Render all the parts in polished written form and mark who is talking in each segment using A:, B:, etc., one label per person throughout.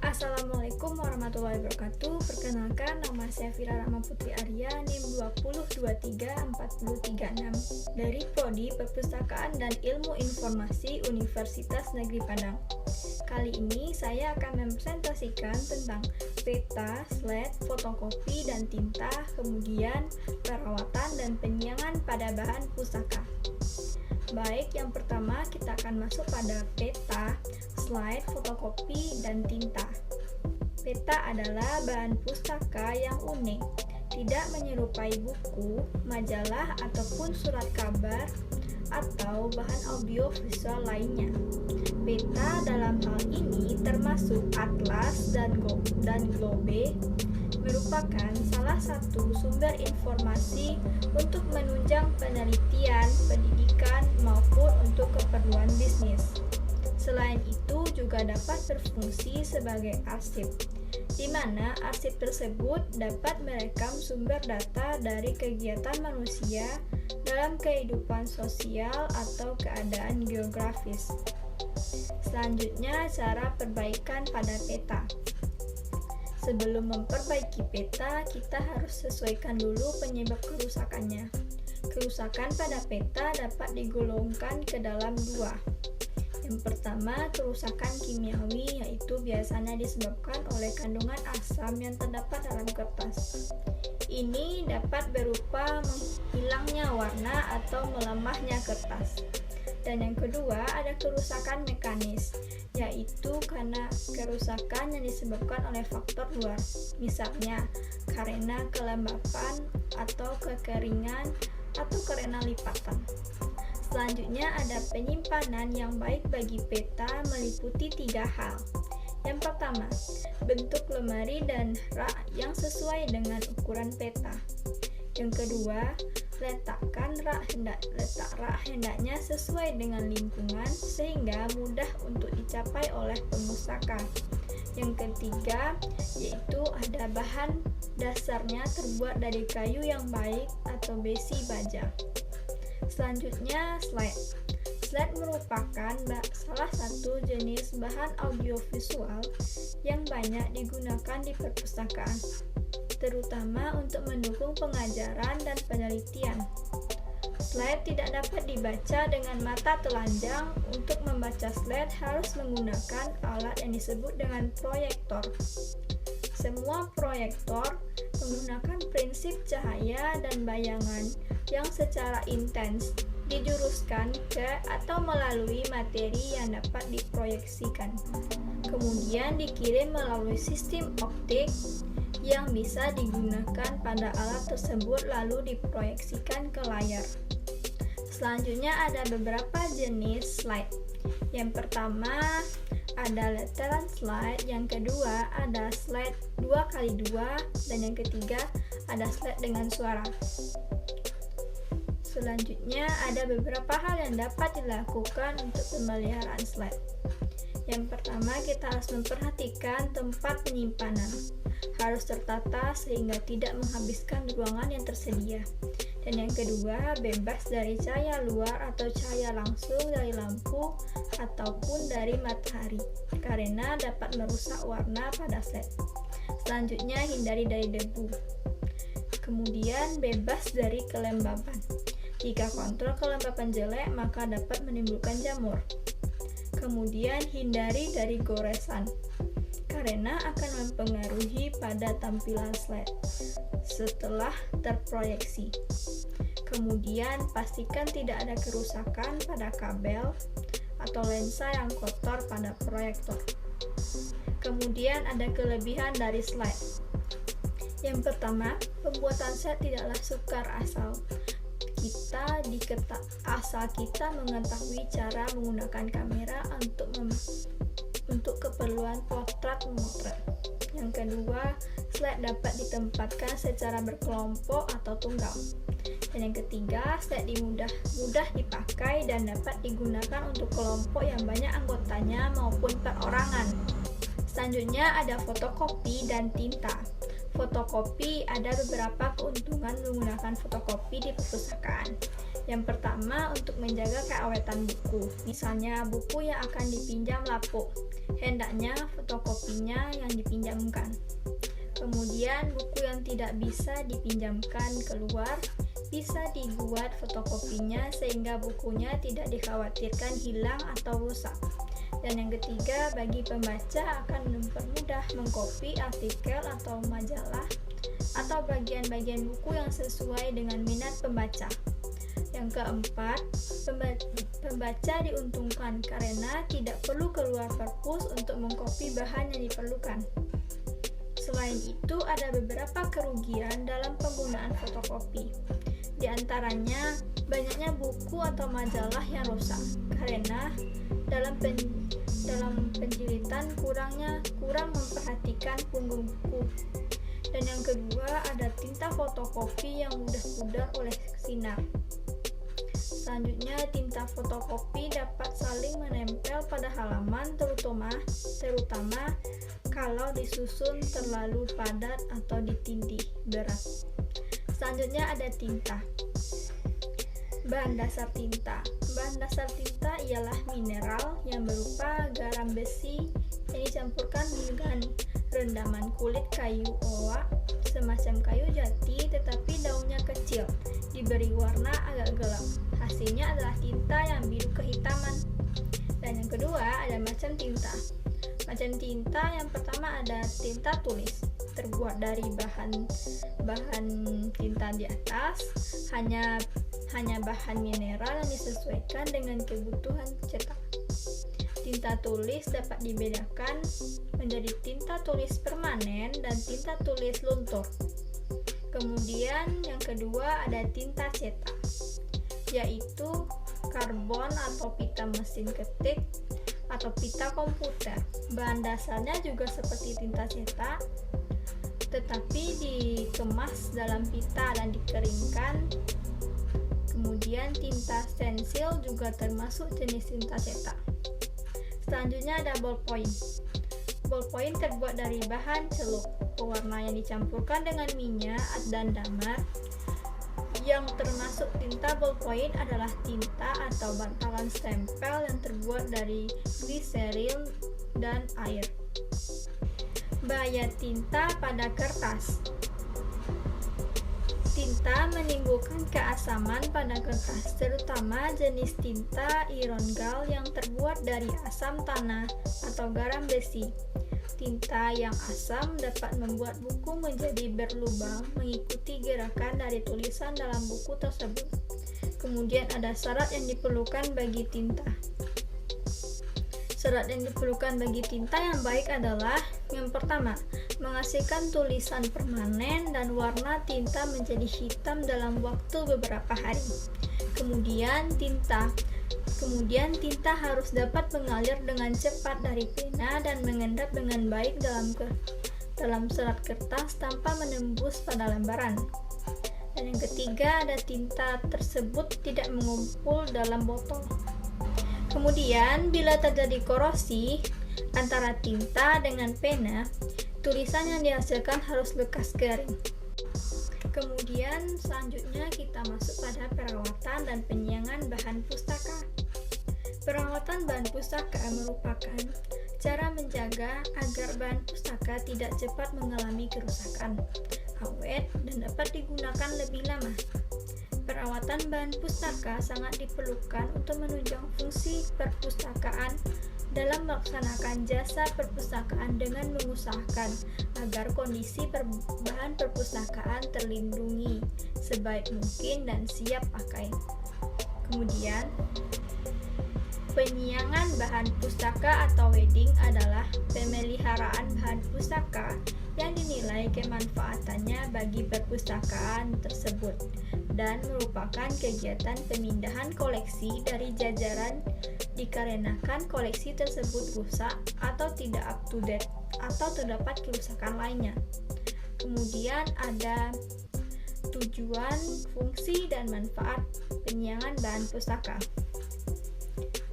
A: Assalamualaikum warahmatullahi wabarakatuh. Perkenalkan, nama saya Fira Rahma Putri Arya, NIM 2023436 dari Prodi Perpustakaan dan Ilmu Informasi Universitas Negeri Padang. Kali ini saya akan mempresentasikan tentang peta, slide, fotokopi, dan tinta, kemudian perawatan dan penyiangan pada bahan pustaka. Baik, yang pertama kita akan masuk pada peta, slide, fotokopi, dan tinta. Peta adalah bahan pustaka yang unik, tidak menyerupai buku, majalah, ataupun surat kabar, atau bahan audiovisual lainnya. Peta dalam hal ini termasuk atlas dan globe, merupakan salah satu sumber informasi untuk menunjang penelitian, pendidikan, maupun untuk keperluan bisnis. Selain itu juga dapat berfungsi sebagai arsip, di mana arsip tersebut dapat merekam sumber data dari kegiatan manusia dalam kehidupan sosial atau keadaan geografis. Selanjutnya, cara perbaikan pada peta. Sebelum memperbaiki peta, kita harus sesuaikan dulu penyebab kerusakannya. Kerusakan pada peta dapat digolongkan ke dalam dua. Yang pertama, kerusakan kimiawi, yaitu biasanya disebabkan oleh kandungan asam yang terdapat dalam kertas. Ini dapat berupa hilangnya warna atau melemahnya kertas. Dan yang kedua, ada kerusakan mekanis, yaitu karena kerusakan yang disebabkan oleh faktor luar, misalnya karena kelembapan atau kekeringan atau karena lipatan. Selanjutnya ada penyimpanan yang baik bagi peta meliputi 3 hal. Yang pertama, bentuk lemari dan rak yang sesuai dengan ukuran peta. Yang kedua, letak rak hendaknya sesuai dengan lingkungan sehingga mudah untuk dicapai oleh pemustaka. Yang ketiga, yaitu ada bahan dasarnya terbuat dari kayu yang baik atau besi baja. Selanjutnya, slide. Slide merupakan salah satu jenis bahan audiovisual yang banyak digunakan di perpustakaan, terutama untuk mendukung pengajaran dan penelitian. Slide tidak dapat dibaca dengan mata telanjang. Untuk membaca slide harus menggunakan alat yang disebut dengan proyektor. Semua proyektor menggunakan prinsip cahaya dan bayangan yang secara intens dijuruskan ke atau melalui materi yang dapat diproyeksikan. Kemudian dikirim melalui sistem optik yang bisa digunakan pada alat tersebut lalu diproyeksikan ke layar. Selanjutnya ada beberapa jenis slide. Yang pertama ada letteran slide, yang kedua ada slide 2x2, dan yang ketiga ada slide dengan suara. Selanjutnya ada beberapa hal yang dapat dilakukan untuk pemeliharaan slide. Yang pertama, kita harus memperhatikan tempat penyimpanan. Harus tertata sehingga tidak menghabiskan ruangan yang tersedia. Dan yang kedua, bebas dari cahaya luar atau cahaya langsung dari lampu ataupun dari matahari, karena dapat merusak warna pada slide. Selanjutnya, hindari dari debu. Kemudian, bebas dari kelembapan. Jika kontrol kelembapan jelek, maka dapat menimbulkan jamur. Kemudian, hindari dari goresan, karena akan mempengaruhi pada tampilan slide setelah terproyeksi. Kemudian, pastikan tidak ada kerusakan pada kabel atau lensa yang kotor pada proyektor. Kemudian, ada kelebihan dari slide. Yang pertama, pembuatan slide tidaklah sukar asal kita mengetahui cara menggunakan kamera untuk keperluan potret memotret. Yang kedua, slide dapat ditempatkan secara berkelompok atau tunggal. Dan yang ketiga, slide mudah dipakai dan dapat digunakan untuk kelompok yang banyak anggotanya maupun perorangan. Selanjutnya ada fotokopi dan tinta. Fotokopi, ada beberapa keuntungan menggunakan fotokopi di perpustakaan. Yang pertama, untuk menjaga keawetan buku. Misalnya buku yang akan dipinjam lapuk, hendaknya fotokopinya yang dipinjamkan. Kemudian buku yang tidak bisa dipinjamkan keluar bisa dibuat fotokopinya sehingga bukunya tidak dikhawatirkan hilang atau rusak. Dan yang ketiga, bagi pembaca akan mempermudah mengcopy artikel atau majalah atau bagian-bagian buku yang sesuai dengan minat pembaca. Yang keempat, pembaca diuntungkan karena tidak perlu keluar perpus untuk mengcopy bahan yang diperlukan. Selain itu, ada beberapa kerugian dalam penggunaan fotokopi. Di antaranya, banyaknya buku atau majalah yang rusak karena dalam penjilitan kurang memperhatikan punggung buku. Dan yang kedua, ada tinta fotokopi yang mudah pudar oleh sinar. Selanjutnya, tinta fotokopi dapat saling menempel pada halaman terutama kalau disusun terlalu padat atau ditindih berat. Selanjutnya ada tinta. Bahan dasar tinta. Bahan dasar tinta ialah mineral yang berupa garam besi yang dicampurkan dengan rendaman kulit kayu oak semacam kayu jati tetapi daunnya kecil, diberi warna agak gelap. Hasilnya adalah tinta yang biru kehitaman. Dan yang kedua ada macam tinta. Macam tinta yang pertama ada tinta tulis, terbuat dari bahan tinta di atas, hanya bahan mineral yang disesuaikan dengan kebutuhan cetak. Tinta tulis dapat dibedakan menjadi tinta tulis permanen dan tinta tulis luntur. Kemudian yang kedua ada tinta cetak, yaitu karbon atau pita mesin ketik atau pita komputer. Bahan dasarnya juga seperti tinta cetak, tetapi dikemas dalam pita dan dikeringkan. Kemudian tinta stensil juga termasuk jenis tinta cetak. Selanjutnya ada ballpoint. Ballpoint terbuat dari bahan celup. Pewarna yang dicampurkan dengan minyak dan damar. Yang termasuk tinta ballpoint adalah tinta atau bantalan stempel yang terbuat dari gliseril dan air. Bahaya tinta pada kertas. Tinta menimbulkan keasaman pada kertas, terutama jenis tinta irongal yang terbuat dari asam tanah atau garam besi. Tinta yang asam dapat membuat buku menjadi berlubang mengikuti gerakan dari tulisan dalam buku tersebut. Kemudian ada syarat yang diperlukan bagi tinta. Syarat yang diperlukan bagi tinta yang baik adalah yang pertama, menghasilkan tulisan permanen dan warna tinta menjadi hitam dalam waktu beberapa hari. Kemudian tinta harus dapat mengalir dengan cepat dari pena dan mengendap dengan baik dalam serat kertas tanpa menembus pada lembaran. Dan yang ketiga, ada tinta tersebut tidak mengumpul dalam botol. Kemudian, bila terjadi korosi antara tinta dengan pena, tulisan yang dihasilkan harus lekas kering. Kemudian, selanjutnya kita masuk pada perawatan dan penyiangan bahan pustaka. Perawatan bahan pustaka merupakan cara menjaga agar bahan pustaka tidak cepat mengalami kerusakan, awet, dan dapat digunakan lebih lama. Perawatan bahan pustaka sangat diperlukan untuk menunjang fungsi perpustakaan dalam melaksanakan jasa perpustakaan dengan mengusahakan agar kondisi bahan perpustakaan terlindungi sebaik mungkin dan siap pakai. Kemudian, penyiangan bahan pustaka atau wedding adalah pemeliharaan bahan pustaka yang dinilai kemanfaatannya bagi perpustakaan tersebut dan merupakan kegiatan pemindahan koleksi dari jajaran dikarenakan koleksi tersebut rusak atau tidak up to date atau terdapat kerusakan lainnya. Kemudian ada tujuan, fungsi, dan manfaat penyiangan bahan pustaka.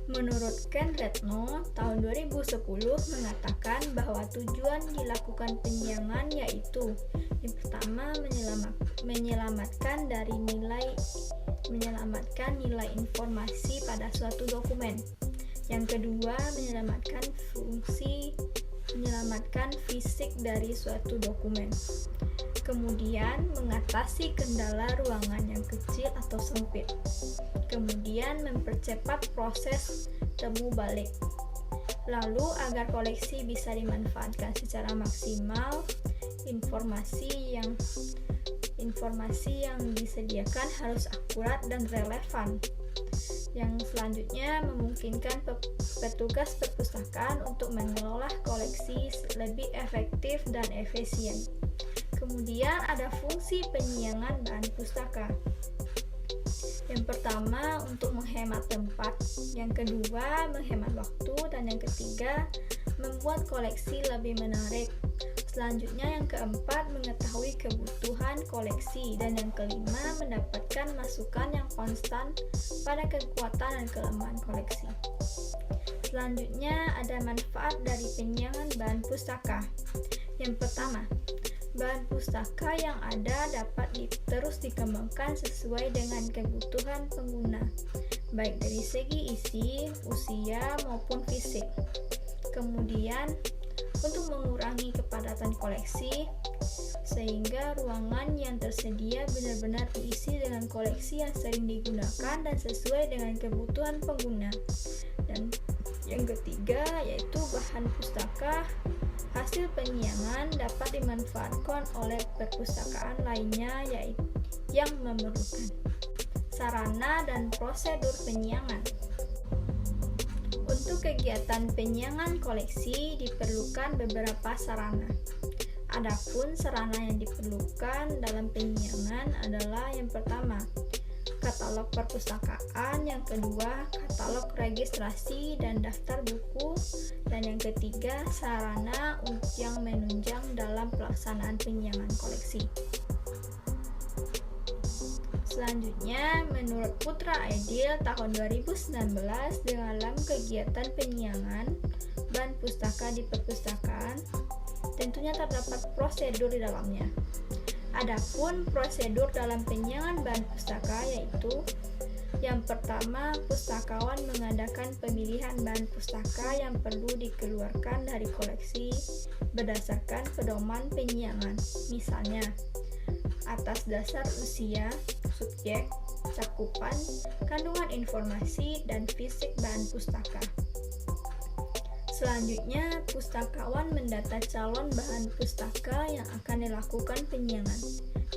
A: Menurut Ken Retno, tahun 2010 mengatakan bahwa tujuan dilakukan penyiangan yaitu yang pertama menyelamatkan nilai informasi pada suatu dokumen. Yang kedua, menyelamatkan fisik dari suatu dokumen. Kemudian, mengatasi kendala ruangan yang kecil atau sempit. Kemudian, mempercepat proses temu balik. Lalu, agar koleksi bisa dimanfaatkan secara maksimal, informasi yang disediakan harus akurat dan relevan. Yang selanjutnya memungkinkan petugas perpustakaan untuk mengelola koleksi lebih efektif dan efisien. Kemudian ada fungsi penyiangan bahan pustaka. Yang pertama untuk menghemat tempat, yang kedua menghemat waktu, dan yang ketiga membuat koleksi lebih menarik. Selanjutnya yang keempat mengetahui kebutuhan koleksi, dan yang kelima mendapatkan masukan yang konstan pada kekuatan dan kelemahan koleksi. Selanjutnya ada manfaat dari penyiangan bahan pustaka. Yang pertama, bahan pustaka yang ada dapat terus dikembangkan sesuai dengan kebutuhan pengguna, baik dari segi isi, usia, maupun fisik. Kemudian, untuk mengurangi kepadatan koleksi, sehingga ruangan yang tersedia benar-benar diisi dengan koleksi yang sering digunakan dan sesuai dengan kebutuhan pengguna. Dan yang ketiga yaitu bahan pustaka hasil penyiangan dapat dimanfaatkan oleh perpustakaan lainnya yang memerlukan. Sarana dan prosedur penyiangan. Untuk kegiatan penyiangan koleksi diperlukan beberapa sarana. Adapun sarana yang diperlukan dalam penyiangan adalah yang pertama, katalog perpustakaan, yang kedua, katalog registrasi dan daftar buku, dan yang ketiga, sarana yang menunjang dalam pelaksanaan penyiangan koleksi. Selanjutnya, menurut Putra Aidil tahun 2019 dalam kegiatan penyiangan bahan pustaka di perpustakaan, tentunya terdapat prosedur di dalamnya. Adapun prosedur dalam penyiangan bahan pustaka yaitu yang pertama, pustakawan mengadakan pemilihan bahan pustaka yang perlu dikeluarkan dari koleksi berdasarkan pedoman penyiangan. Misalnya, atas dasar usia, subjek, cakupan, kandungan informasi, dan fisik bahan pustaka. Selanjutnya, pustakawan mendata calon bahan pustaka yang akan dilakukan penyiangan,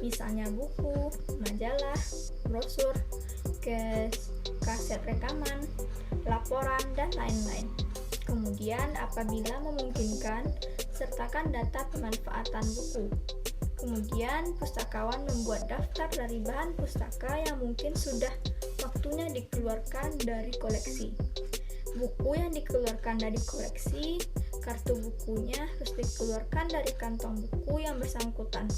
A: misalnya buku, majalah, brosur, kaset rekaman, laporan, dan lain-lain. Kemudian, apabila memungkinkan, sertakan data pemanfaatan buku. Kemudian, pustakawan membuat daftar dari bahan pustaka yang mungkin sudah waktunya dikeluarkan dari koleksi. Buku yang dikeluarkan dari koleksi, kartu bukunya harus dikeluarkan dari kantong buku yang bersangkutan.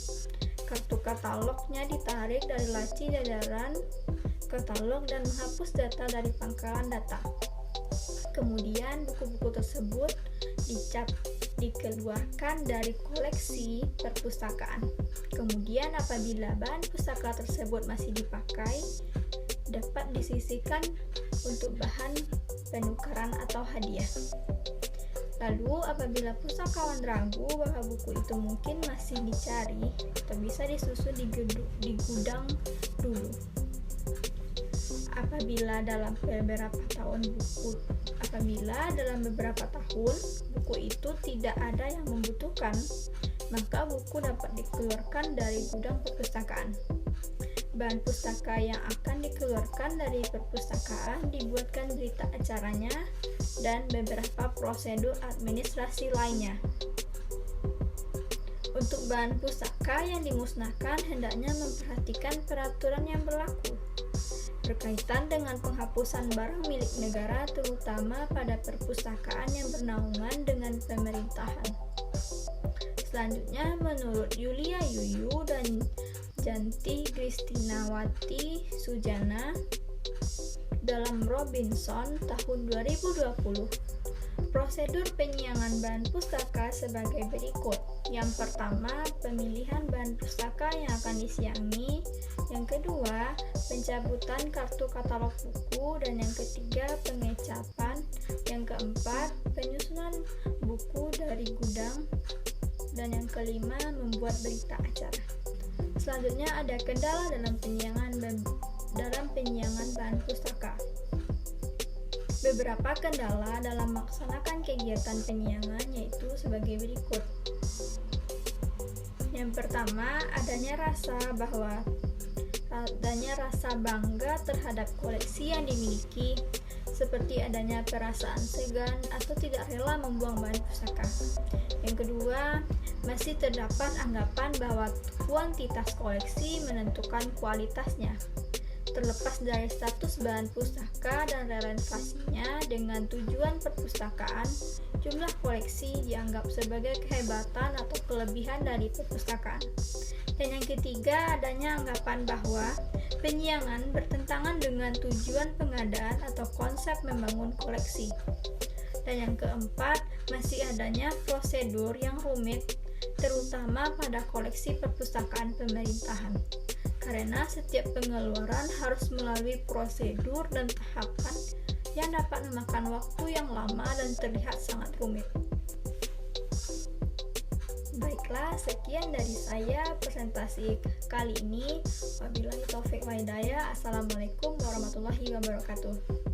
A: Kartu katalognya ditarik dari laci jajaran katalog dan menghapus data dari pangkalan data. Kemudian buku-buku tersebut dikeluarkan dari koleksi perpustakaan. Kemudian apabila bahan pustaka tersebut masih dipakai, dapat disisihkan untuk bahan penukaran atau hadiah. Lalu apabila pustakawan ragu bahwa buku itu mungkin masih dicari atau bisa disusun di gudang dulu. Apabila dalam beberapa tahun buku itu tidak ada yang membutuhkan, maka buku dapat dikeluarkan dari gudang perpustakaan. Bahan pustaka yang akan dikeluarkan dari perpustakaan dibuatkan berita acaranya dan beberapa prosedur administrasi lainnya. Untuk bahan pustaka yang dimusnahkan hendaknya memperhatikan peraturan yang berlaku berkaitan dengan penghapusan barang milik negara, terutama pada perpustakaan yang bernaungan dengan pemerintahan. Selanjutnya, menurut Yulia Yuyu dan Janti Kristinawati Sujana, dalam Robinson tahun 2020. Prosedur penyiangan bahan pustaka sebagai berikut. Yang pertama, pemilihan bahan pustaka yang akan disiangi. Yang kedua, pencabutan kartu katalog buku. Dan yang ketiga, pengecapan. Yang keempat, penyusunan buku dari gudang. Dan yang kelima, membuat berita acara. Selanjutnya ada kendala dalam penyiangan bahan pustaka. Beberapa kendala dalam melaksanakan kegiatan penyiangan yaitu sebagai berikut. Yang pertama, adanya rasa bangga terhadap koleksi yang dimiliki, seperti adanya perasaan segan atau tidak rela membuang bahan pustaka. Yang kedua, masih terdapat anggapan bahwa kuantitas koleksi menentukan kualitasnya. Terlepas dari status bahan pustaka dan relevasinya dengan tujuan perpustakaan, jumlah koleksi dianggap sebagai kehebatan atau kelebihan dari perpustakaan. Dan yang ketiga, adanya anggapan bahwa penyiangan bertentangan dengan tujuan pengadaan atau konsep membangun koleksi. Dan yang keempat, masih adanya prosedur yang rumit, terutama pada koleksi perpustakaan pemerintahan. Karena setiap pengeluaran harus melalui prosedur dan tahapan yang dapat memakan waktu yang lama dan terlihat sangat rumit. Baiklah, sekian dari saya presentasi kali ini. Wabillahi taufiq wal hidayah. Assalamualaikum warahmatullahi wabarakatuh.